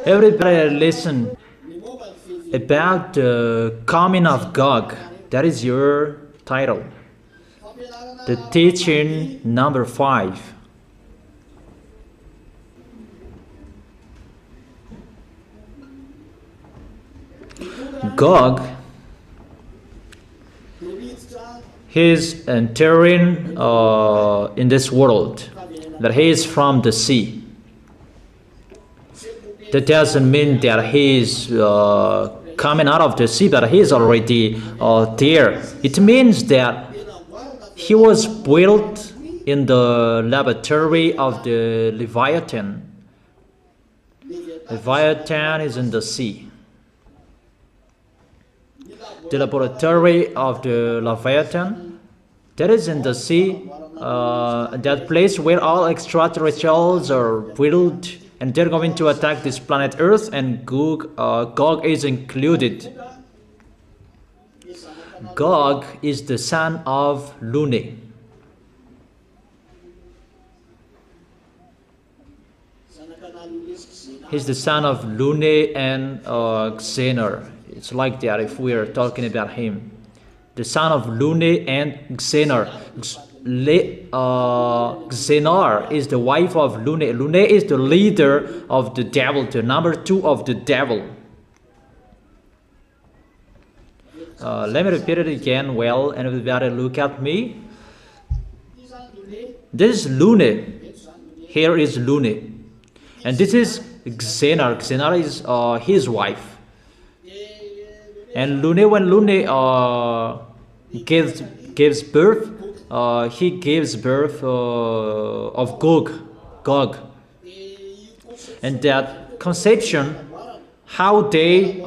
Everybody listen about the coming of Gog. That is your title. The teaching number 5. Gog, he is entering in this world, that he is from the sea. That doesn't mean that he is coming out of the sea, but he is already there. It means that he was built in the laboratory of the Leviathan. Leviathan is in the sea. The laboratory of the Leviathan, that is in the sea, that place where all extraterrestrials are built, and they're going to attack this planet Earth, and Gog is included. Gog is the son of Lune. He's the son of Lune and Xenor. It's like that if we are talking about him. The son of Lune and Xenor. Xenor is the wife of Lune. Lune is the leader of the devil, the number 2 of the devil. Let me repeat it again well, and everybody look at me. This is Lune. Here is Lune. And this is Xenor. Xenor is his wife. And Lune, when Lune gives birth, he gives birth of Gog. And that conception, how they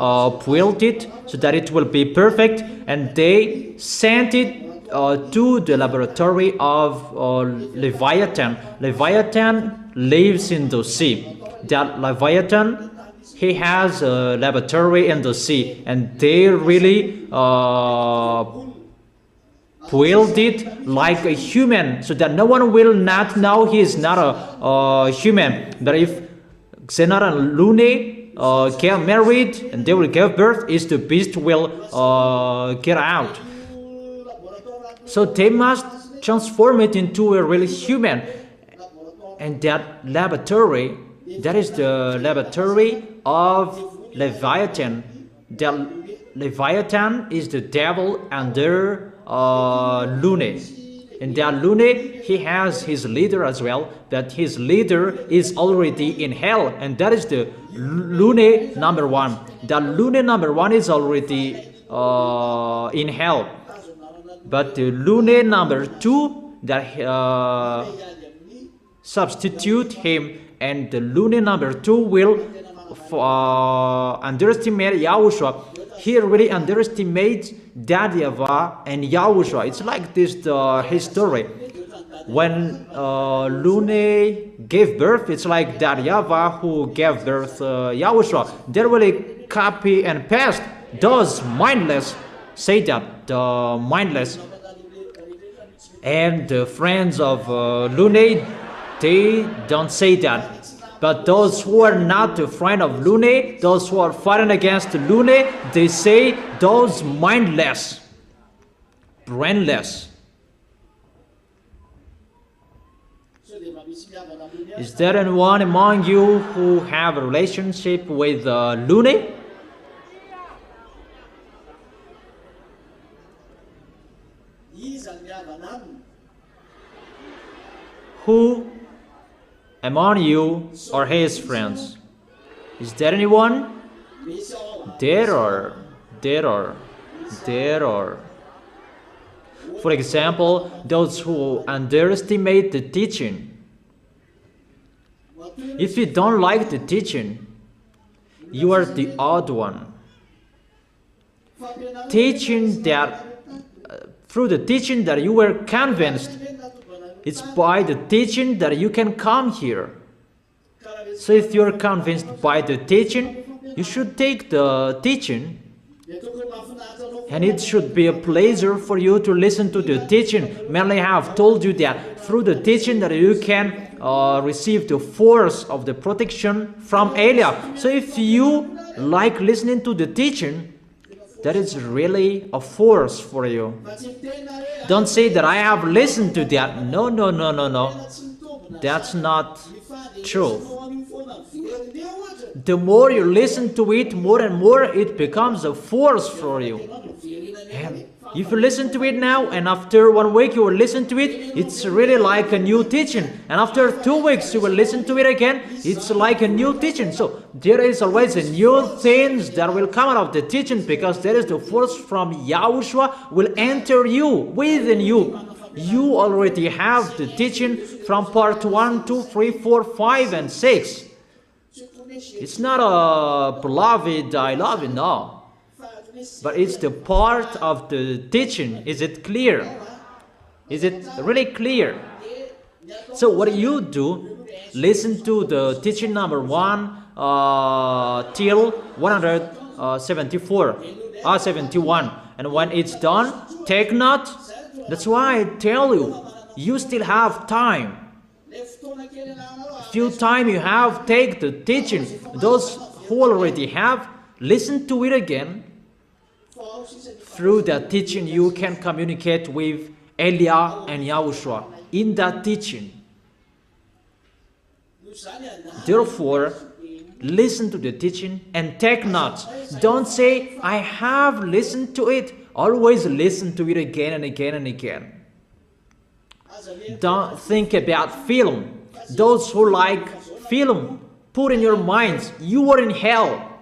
built it so that it will be perfect, and they sent it to the laboratory of Leviathan. Leviathan lives in the sea. That Leviathan, he has a laboratory in the sea, and they really build it like a human, so that no one will not know he is not a human. But if Xenor and Lune get married and they will give birth, is the beast will get out. So they must transform it into a real human. And that laboratory, that is the laboratory of Leviathan. The Leviathan is the devil under Lune. And that Lune, he has his leader as well, but his leader is already in hell, and that is the Lune number 1. The Lune number 1 is already in hell, but the Lune number 2 that substitute him, and the Lune number 2 will underestimate Yahushua. He really underestimates that YAHVAH and Yahushua. It's like this history. When Lune gave birth, it's like that YAHVAH who gave birth Yahushua. They really copy and paste. Those mindless say that, the mindless. And the friends of Lune, they don't say that. But those who are not a friend of Lune, those who are fighting against Lune, they say those mindless, brainless. Is there anyone among you who have a relationship with Lune? Who among you are his friends? Is there anyone? There are. For example, those who underestimate the teaching. If you don't like the teaching, you are the odd one. Teaching that, through the teaching that you were convinced, it's by the teaching that you can come here. So if you're convinced by the teaching, you should take the teaching And it should be a pleasure for you to listen to the teaching. Mainly I have told you that through the teaching that you can receive the force of the protection from Elia. So if you like listening to the teaching, that is really a force for you. Don't say that I have listened to that. No, no, no, no, no. That's not true. The more you listen to it, more and more it becomes a force for you. And if you listen to it now, and after 1 week you will listen to it, it's really like a new teaching. And after 2 weeks you will listen to it again, it's like a new teaching. So there is always a new things that will come out of the teaching, because there is the force from Yahushua will enter you, within you. You already have the teaching from part 1, 2, 3, 4, 5, and 6. It's not a beloved, I love you, no. But it's the part of the teaching. Is it clear? Is it really clear? So what do? Listen to the teaching number 1 till 71. And when it's done, take note. That's why I tell you, you still have time. Few time you have, take the teaching. Those who already have, listen to it again. Through that teaching you can communicate with Elia and Yahushua in that teaching. Therefore, listen to the teaching and take notes. Don't say, I have listened to it. Always listen to it again and again and again. Don't think about film. Those who like film, put in your minds, you are in hell.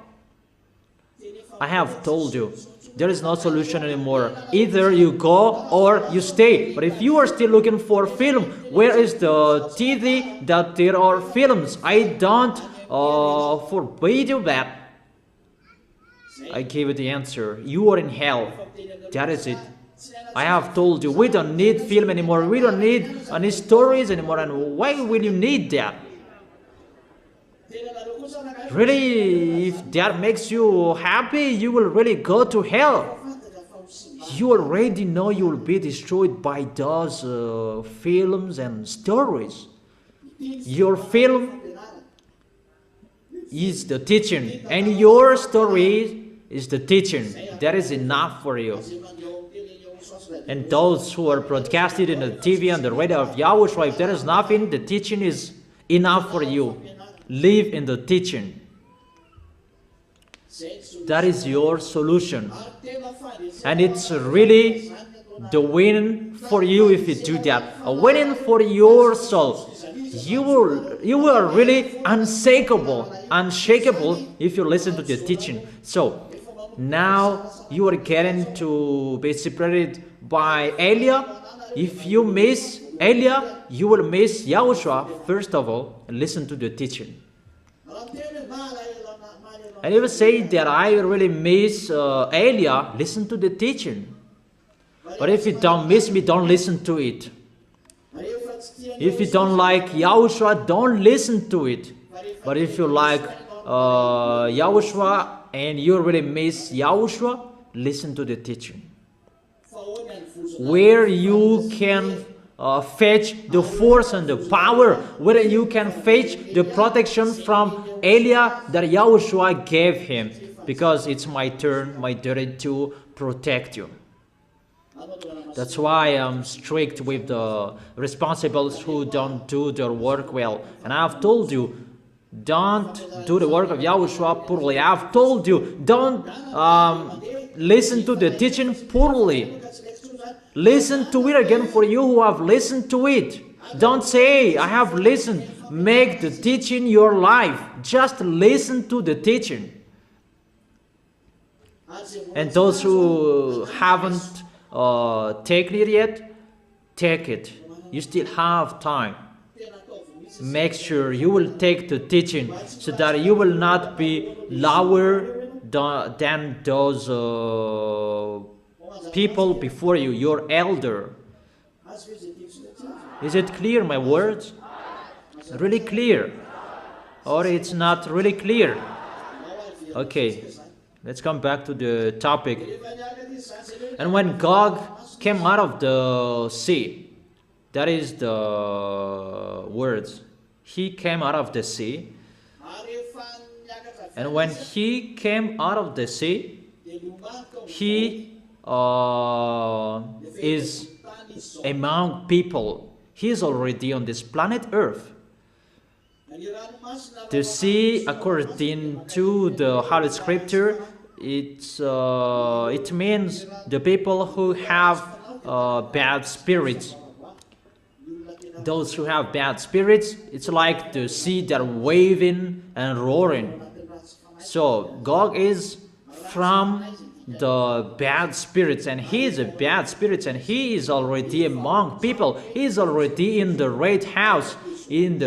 I have told you, there is no solution anymore. Either you go or you stay. But if you are still looking for film, where is the TV that there are films? I don't forbid you that. I gave you the answer. You are in hell. That is it. I have told you, we don't need film anymore. We don't need any stories anymore. And why will you need that? Really, if that makes you happy, you will really go to hell. You already know you will be destroyed by those films and stories. Your film is the teaching, and your story is the teaching. That is enough for you. And those who are broadcasted in the TV and the radio of Yahushua, if there is nothing, the teaching is enough for you. Live in the teaching. That is your solution. And it's really the win for you if you do that. A winning for your soul. You are really unshakable if you listen to the teaching. So now you are getting to be separated by Elia. If you miss Elia, you will miss Yahushua first of all, and listen to the teaching. And if you say that I really miss Elia, listen to the teaching. But if you don't miss me, don't listen to it. If you don't like Yahushua, don't listen to it. But if you like Yahushua and you really miss Yahushua, listen to the teaching. Where you can fetch the force and the power, where you can fetch the protection from Elia that Yahushua gave him. Because it's my turn, my duty to protect you. That's why I'm strict with the responsibles who don't do their work well. And I've told you, don't do the work of Yahushua poorly. I've told you, don't listen to the teaching poorly. Listen to it again for you who have listened to it. Don't say, I have listened. Make the teaching your life. Just listen to the teaching. And those who haven't taken it yet, take it. You still have time. Make sure you will take the teaching so that you will not be lower than those people before you, your elder. Is it clear, my words? Really clear? Or it's not really clear? Okay. Let's come back to the topic. And when Gog came out of the sea, that is the words. He came out of the sea. And when he came out of the sea, he is among people. He is already on this planet Earth. The sea, according to the Holy Scripture, it means the people who have bad spirits. Those who have bad spirits, it's like the sea that waving and roaring. So Gog is from the bad spirits, and he is a bad spirit, and he is already among people. He is already in the Red House, in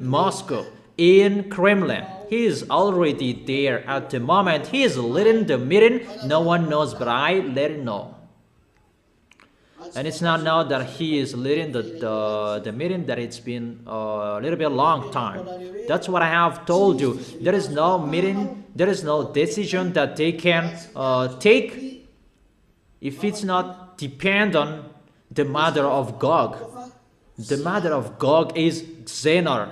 Moscow, in Kremlin. He is already there at the moment. He is leading the meeting. No one knows, but I let it know. And it's not now that he is leading the meeting, that it's been a little bit long time. That's what I have told you. There is no meeting, there is no decision that they can take if it's not depend on the mother of Gog. The mother of Gog is Xenor.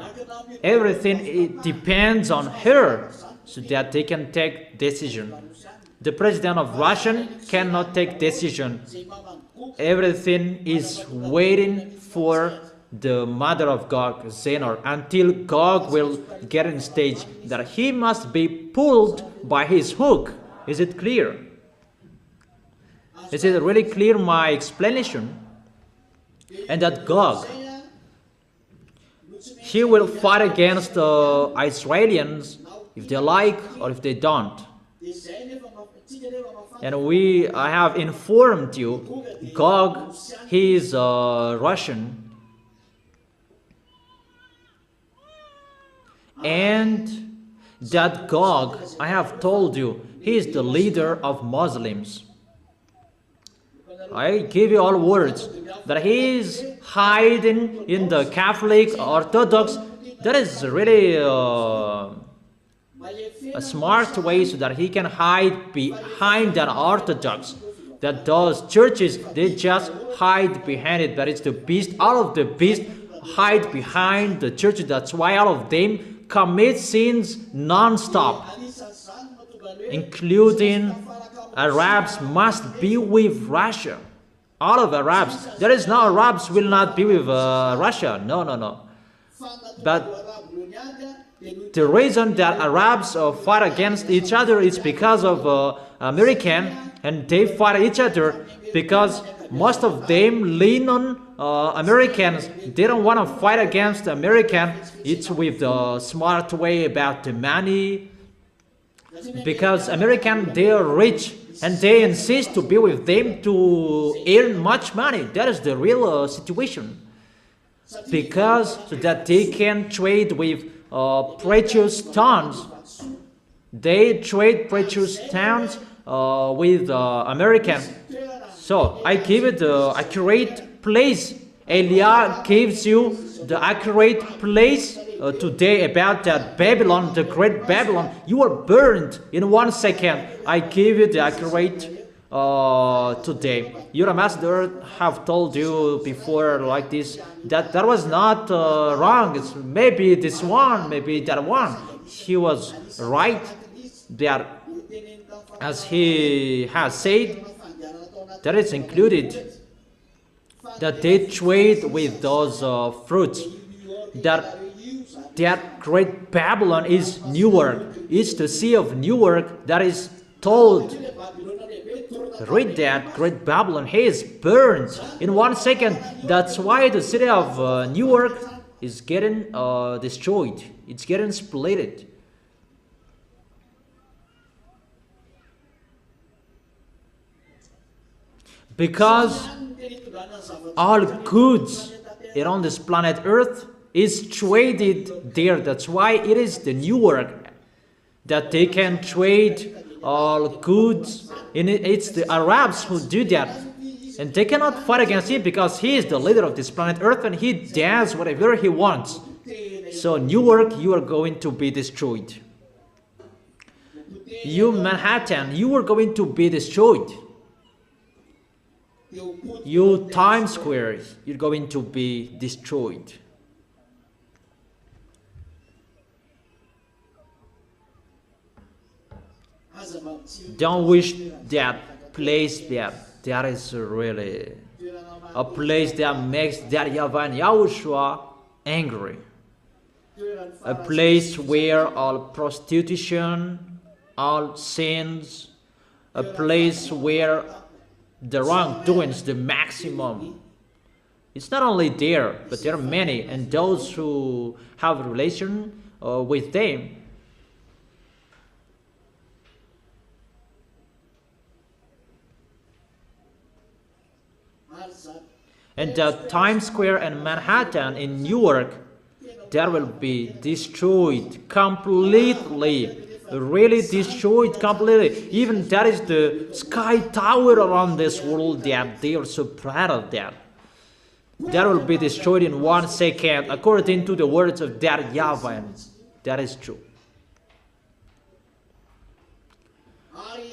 Everything it depends on her so that they can take decision. The president of Russia cannot take decision. Everything is waiting for the mother of Gog, Xenor, until Gog will get in stage that he must be pulled by his hook. Is it clear? Is it really clear, my explanation? And that Gog, he will fight against the Israelis if they like or if they don't. And I have informed you, Gog, he is Russian, and that Gog, I have told you, he is the leader of Muslims. I give you all words that he is hiding in the Catholic Orthodox. That is really a smart way so that he can hide behind that Orthodox. That those churches, they just hide behind it. That it's the beast. All of the beast hide behind the churches. That's why all of them commit sins non-stop, including Arabs must be with Russia. All of Arabs. There is no Arabs will not be with Russia. No, no, no. But the reason that Arabs fight against each other is because of American, and they fight each other because most of them lean on Americans. They don't want to fight against American. It's with the smart way about the money, because American, they are rich and they insist to be with them to earn much money. That is the real situation, because so that they can trade with precious stones. They trade precious stones with American. So I give it the accurate place. Elia gives you the accurate place today about that Babylon, the great Babylon. You are burned in 1 second. I give you the accurate today. Your ambassador have told you before like this that that was not wrong. It's maybe this one, maybe that one. He was right that, as he has said, that is included, that they trade with those fruits. That great Babylon is Newark. It's the sea of Newark that is told. Read that great Babylon. He is burned in 1 second. That's why the city of Newark is getting destroyed. It's getting split. Because all goods around this planet Earth is traded there. That's why it is the Newark that they can trade all goods. It's the Arabs who do that. And they cannot fight against him because he is the leader of this planet Earth and he does whatever he wants. So Newark, you are going to be destroyed. You Manhattan, you are going to be destroyed. You Times Square, you're going to be destroyed. Don't wish that place that is really a place that makes that YAHVAH and YAHOSHUA angry. A place where all prostitution, all sins, a place where the wrongdoing is the maximum. It's not only there, but there are many, and those who have a relation with them. And Times Square and Manhattan in New York, that will be destroyed completely. Really destroyed completely. Even that is the sky tower around this world that they are so proud of that. That will be destroyed in 1 second, according to the words of that YAHVAH. That is true.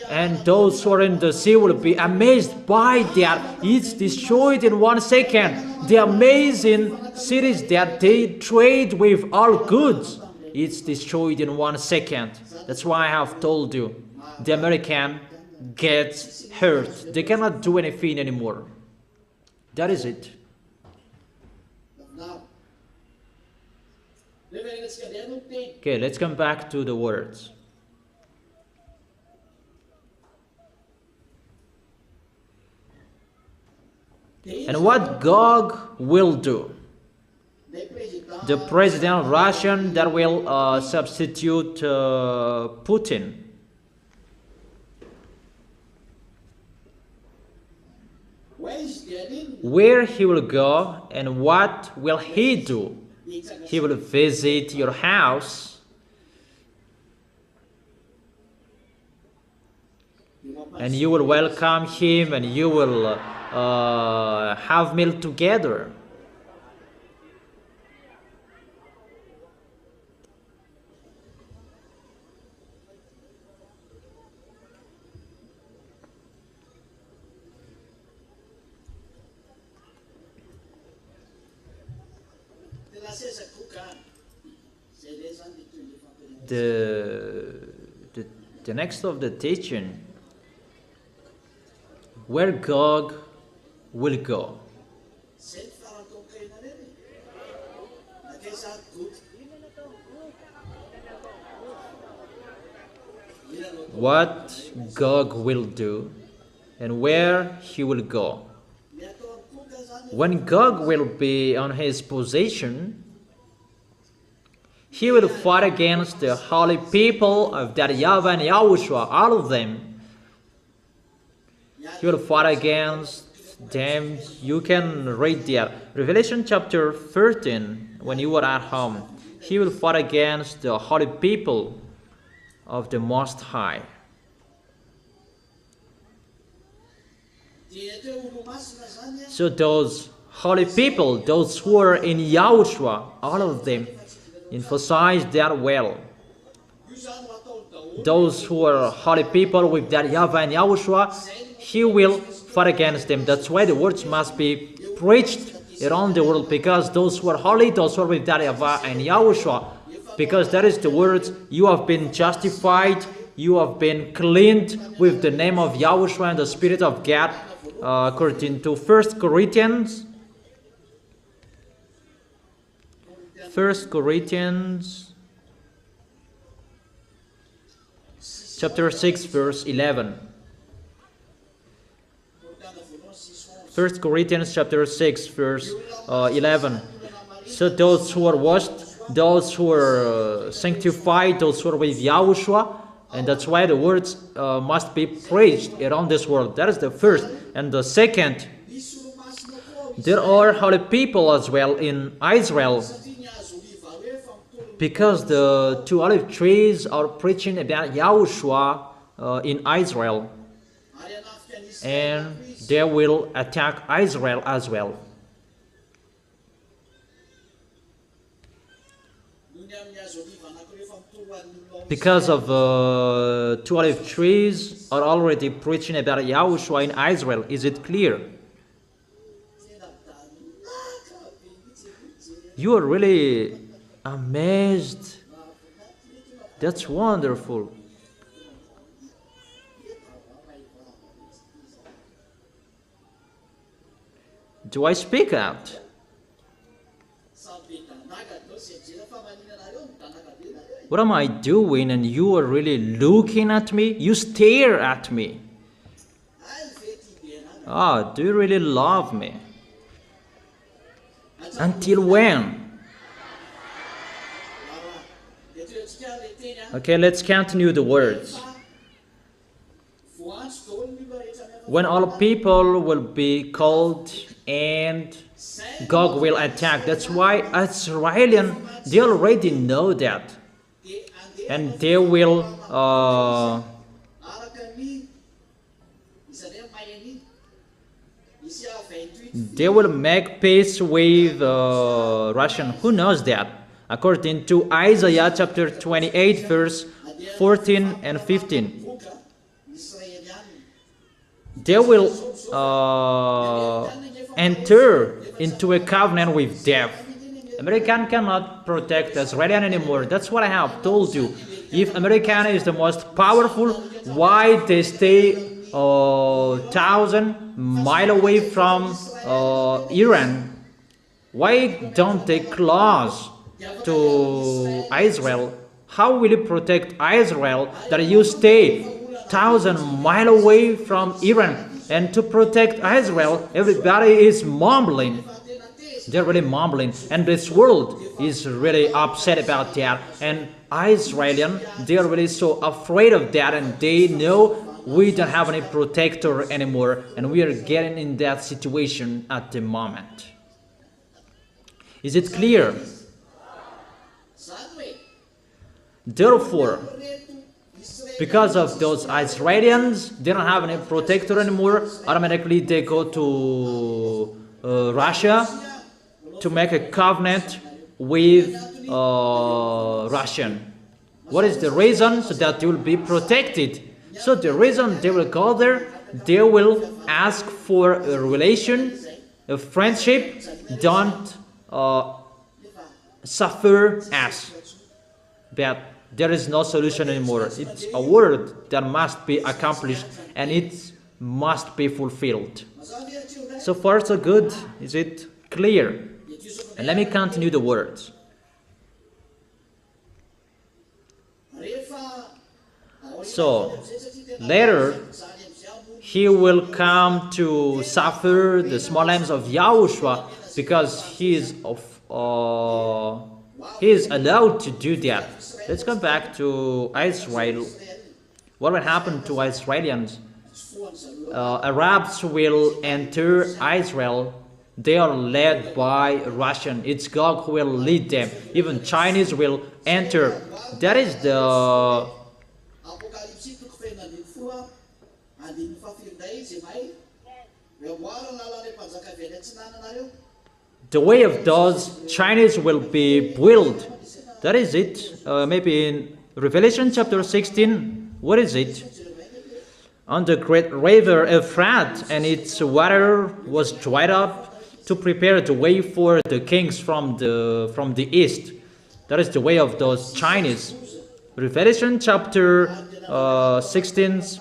And those who are in the sea will be amazed by that. It's destroyed in 1 second. The amazing cities that they trade with all goods, it's destroyed in 1 second. That's why I have told you, the American gets hurt. They cannot do anything anymore. That is it. Okay, let's come back to the words. And what Gog will do? The president of Russia that will substitute Putin. Where he will go and what will he do? He will visit your house. And you will welcome him and you will have meal together. The next of the teaching, where Gog will go. What Gog will do and where he will go. When Gog will be on his position, he will fight against the holy people of that YAHVAH and YAHOSHUA, all of them. He will fight against them. You can read there. Revelation chapter 13, when you are at home. He will fight against the holy people of the Most High. So those holy people, those who are in YAHOSHUA, all of them, emphasize that well. Those who are holy people with that YAHVAH and YAHOSHUA, he will fight against them. That's why the words must be preached around the world, because those who are holy, those who are with that YAHVAH and YAHOSHUA, because that is the words, you have been justified, you have been cleaned with the name of YAHOSHUA and the Spirit of God, according to 1 Corinthians. 1 Corinthians chapter 6 verse 11. 1 Corinthians chapter 6 verse 11. So those who are washed, those who are sanctified, those who are with YAHOSHUA, and that's why the words must be preached around this world. That is the first. And the second, there are holy people as well in Israel, because the two olive trees are preaching about YAHOSHUA in Israel, and they will attack Israel as well. because of 12 trees are already preaching about Yahushua in Israel. Is it clear? You are really amazed. That's wonderful. Do I speak out? What am I doing and you are really looking at me? You stare at me. Ah, do you really love me? Until when? Okay, let's continue the words. When all people will be called and Gog will attack. That's why Israelians, they already know that. And they will make peace with Russian. Who knows that? According to Isaiah chapter 28 verse 14 and 15. They will enter into a covenant with death. American cannot protect Israelian anymore. That's what I have told you. If American is the most powerful, why they stay 1,000 miles away from Iran? Why don't they close to Israel? How will you protect Israel that you stay 1,000 miles away from Iran? And to protect Israel, everybody is mumbling. They're really mumbling, and this world is really upset about that. And Israelis, they're really so afraid of that, and they know we don't have any protector anymore, and we are getting in that situation at the moment. Is it clear? Therefore, because of those Israelis, they don't have any protector anymore. Automatically, they go to Russia to make a covenant with Russian. What is the reason? So that they will be protected. So the reason they will go there, they will ask for a relation, a friendship. Don't suffer us. But there is no solution anymore. It's a word that must be accomplished and it must be fulfilled. So far so good. Is it clear? And let me continue the words. So, later, he will come to suffer the small lambs of Yahushua because he is allowed to do that. Let's come back to Israel. What will happen to Israelis? Arabs will enter Israel. They are led by Russian. It's God who will lead them. Even Chinese will enter. That is the way of those Chinese will be built. That is it. Maybe in Revelation chapter 16. What is it? On the great river Euphrates, and its water was dried up to prepare the way for the kings from the east. That is the way of those Chinese. Revelation chapter 16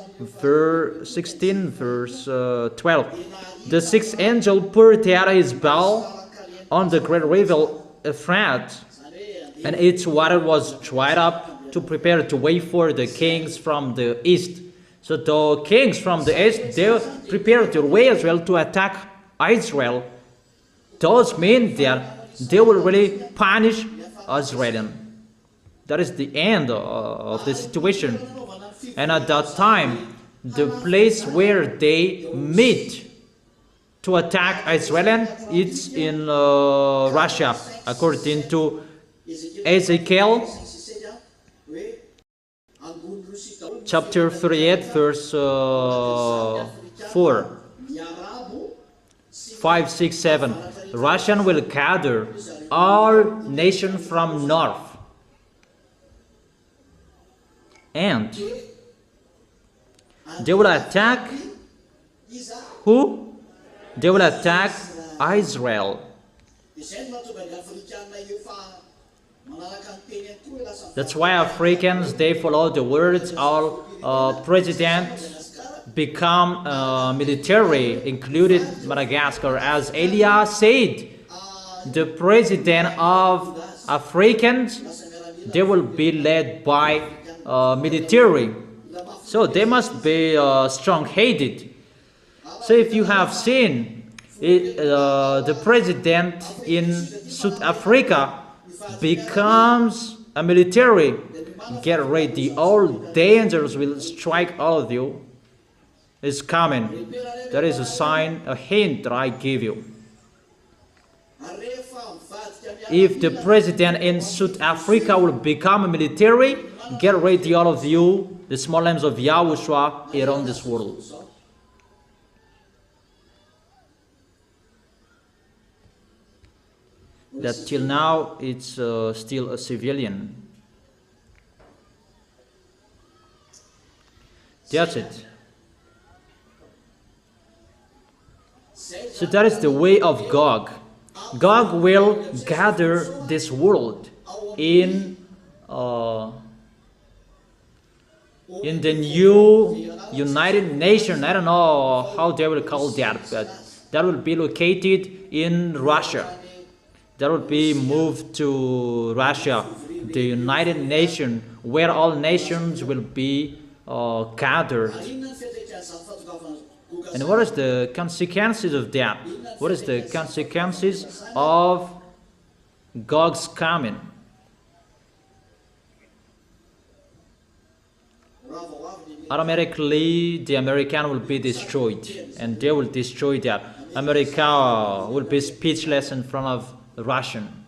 verse 12. The sixth angel poured out his bowl on the great river Euphrates, and its water was dried up to prepare the way for the kings from the east. So the kings from the east, they prepared the way as well to attack Israel. Those mean that they will really punish Israel. That is the end of the situation. And at that time, the place where they meet to attack Israel, it's in Russia, according to Ezekiel chapter 38, verse 4, 5, 6, 7. Russian will gather our nation from north. And they will attack who? They will attack Israel. That's why Africans, they follow the words all president become military, included Madagascar. As Elia said, the president of Africans, they will be led by military. So they must be strong-headed. So if you have seen it, the president in South Africa becomes a military, get ready, all dangers will strike all of you. It's coming. That is a sign, a hint that I give you. If the president in South Africa will become a military, get ready, all of you, the small names of Yahushua around this world. That till now it's still a civilian. That's it. So that is the way of Gog. Gog will gather this world in the new United Nations. I don't know how they will call that, but that will be located in Russia. That will be moved to Russia, the United Nations, where all nations will be gathered. And what is the consequences of that? What is the consequences of Gog's coming? Automatically, the American will be destroyed, and they will destroy that. America will be speechless in front of the Russian.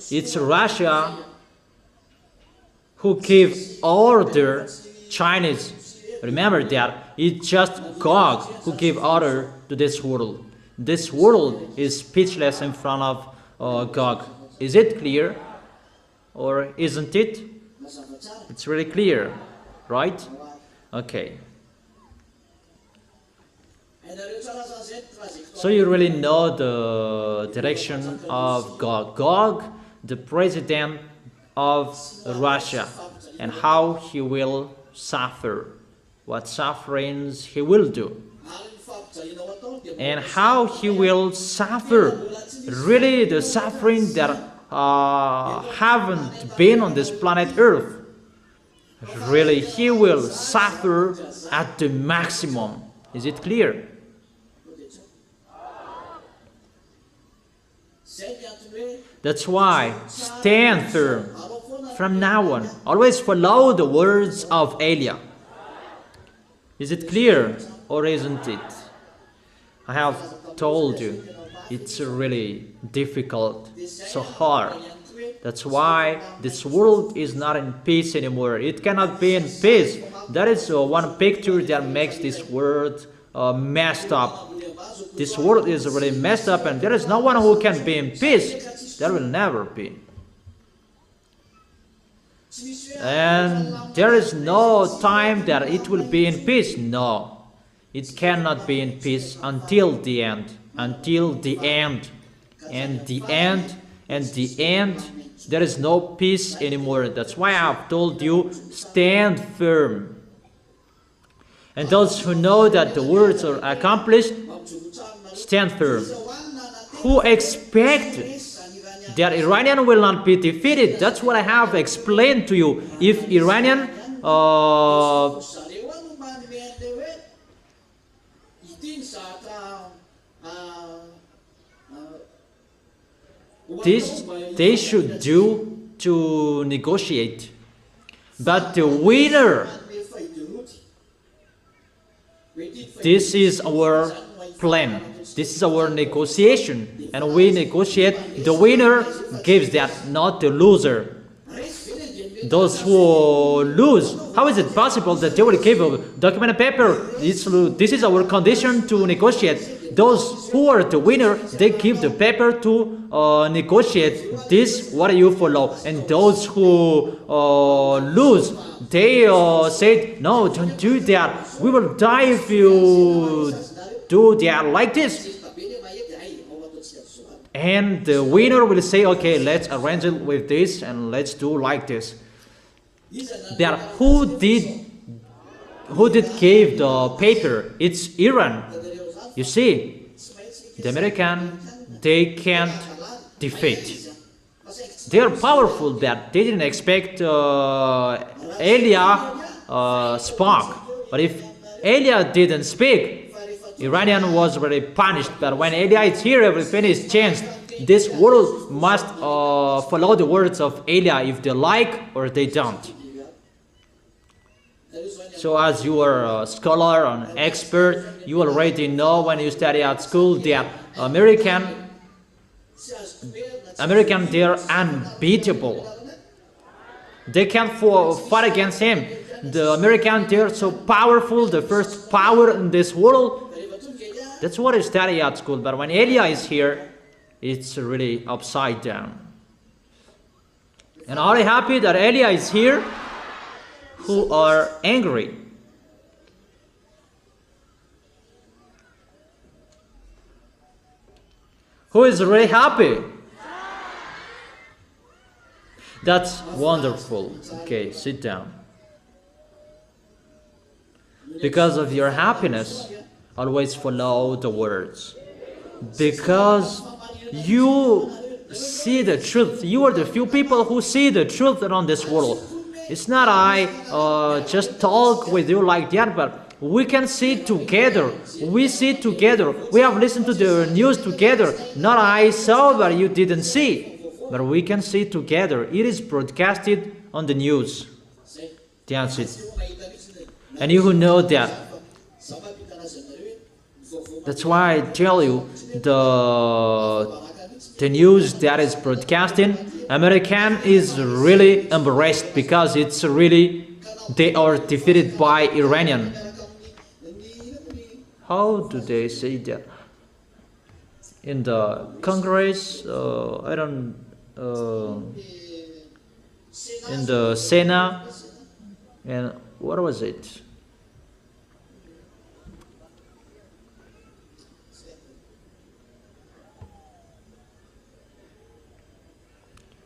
It's Russia who gave order Chinese. Remember that. It's just God who gave order to this world. This world is speechless in front of God. Is it clear? Or isn't it? It's really clear, right? Okay. So you really know the direction of Gog. Gog, the president of Russia, and how he will suffer, what sufferings he will do, and how he will suffer, really the suffering that haven't been on this planet Earth. Really, he will suffer at the maximum. Is it clear? That's why stand firm from now on. Always follow the words of Elia. Is it clear or isn't it? I have told you it's really difficult, so hard. That's why this world is not in peace anymore. It cannot be in peace. That is one picture that makes this world messed up. This world is really messed up, and there is no one who can be in peace. There will never be. And there is no time that it will be in peace. No, it cannot be in peace until the end. Until the end. And the end. And the end. There is no peace anymore. That's why I have told you, stand firm. And those who know that the words are accomplished, stand firm. Who expect that Iranian will not be defeated? That's what I have explained to you. If Iranian this they should do to negotiate. But the winner, this is our plan. This is our negotiation. And we negotiate. The winner gives that, not the loser. Those who lose, how is it possible that they will give a document and paper? This is our condition to negotiate. Those who are the winner, they give the paper to negotiate this, what you follow. And those who lose, they said, no, don't do that. We will die if you do that like this. And the winner will say, okay, let's arrange it with this and let's do like this. But who did give the paper? It's Iran. You see, the American, they can't defeat. They are powerful, but they didn't expect Elia spoke. But if Elia didn't speak, Iranian was very punished. But when Elia is here, everything is changed. This world must follow the words of Elia if they like or they don't. So as you are a scholar, an expert, you already know when you study at school that American, they are unbeatable. They can't fight against him. The American, they are so powerful, the first power in this world. That's what I study at school. But when Elia is here, it's really upside down. And are you happy that Elia is here? Who are angry? Who is really happy? That's wonderful. Okay, sit down. Because of your happiness, always follow the words. Because you see the truth. You are the few people who see the truth around this world. It's not I just talk with you like that, but we can see together. We see together. We have listened to the news together. Not I saw, but you didn't see. But we can see together. It is broadcasted on the news. That's it. And you who know that. That's why I tell you, the news that is broadcasting, American is really embarrassed because it's really, they are defeated by Iranian. How do they say that? In the Congress, I don't, in the Senate, and what was it?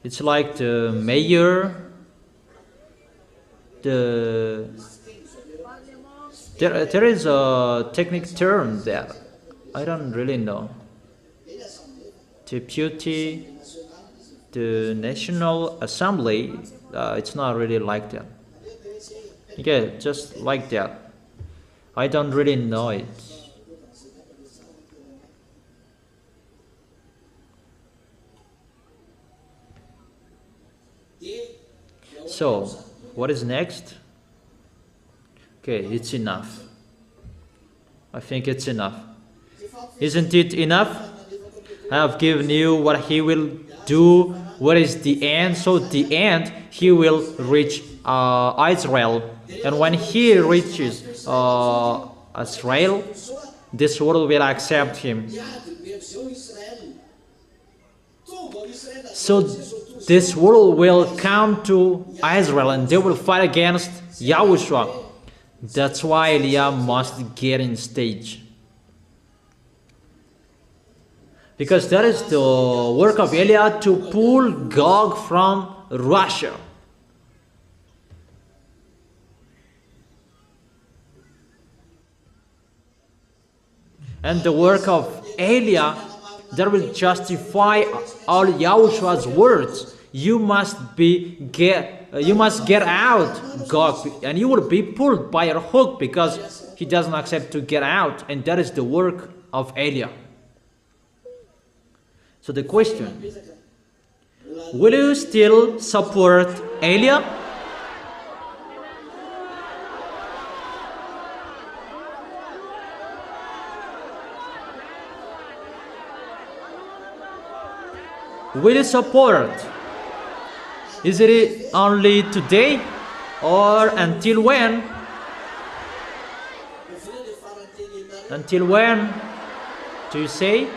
It's like the mayor, there is a technical term there. I don't really know. Deputy, the National Assembly, it's not really like that. Okay, just like that. I don't really know it. So, what is next? Okay, it's enough. I think it's enough. Isn't it enough? I have given you what he will do. What is the end? So the end, he will reach Israel. And when he reaches Israel, this world will accept him. So this world will come to Israel and they will fight against YAHOSHUA. That's why Elia must get in stage. Because that is the work of Elia, to pull Gog from Russia. And the work of Elia that will justify all YAHOSHUA's words. You must get out, Gog, and you will be pulled by a hook because he doesn't accept to get out, and that is the work of Elia. So the question, will you still support Elia? Will you support Is it only today or until when? Until when do you say?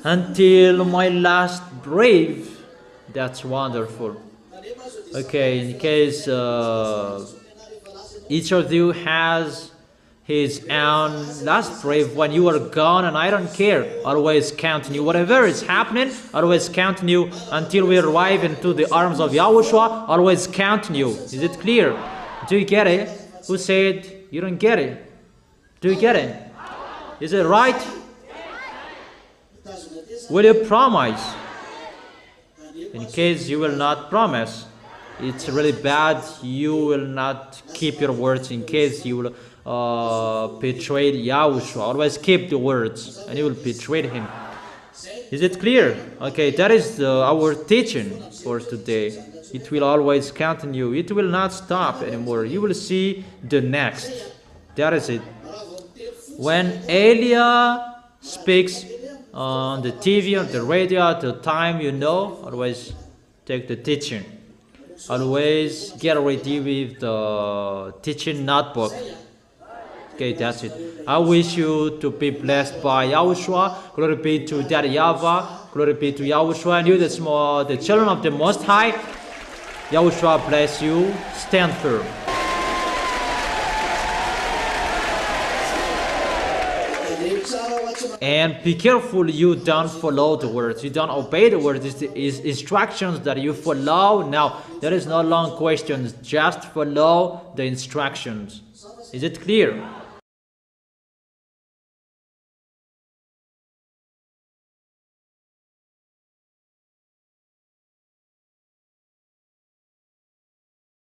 Until my last breath. That's wonderful. Okay, in case each of you has his own last breath when you are gone, and I don't care, always counting you. Whatever is happening, always counting you until we arrive into the arms of Yahushua, always counting you. Is it clear? Do you get it? Who said you don't get it? Do you get it? Is it right? Will you promise? In case you will not promise, it's really bad. You will not keep your words. In case you will betray Yahushua, always keep the words and you will betray him. Is it clear? Okay, that is our teaching for today. It will always count on you. It will not stop anymore. You will see the next. That is it. When Elia speaks on the TV, on the radio, at the time you know, always take the teaching. Always get ready with the teaching notebook. Okay, that's it. I wish you to be blessed by Yahushua. Glory be to Daddy YAHVAH. Glory be to Yahushua. And you, the children of the Most High. Yahushua bless you. Stand firm. And be careful you don't follow the words. You don't obey the words. It's the instructions that you follow. Now, there is no long questions. Just follow the instructions. Is it clear?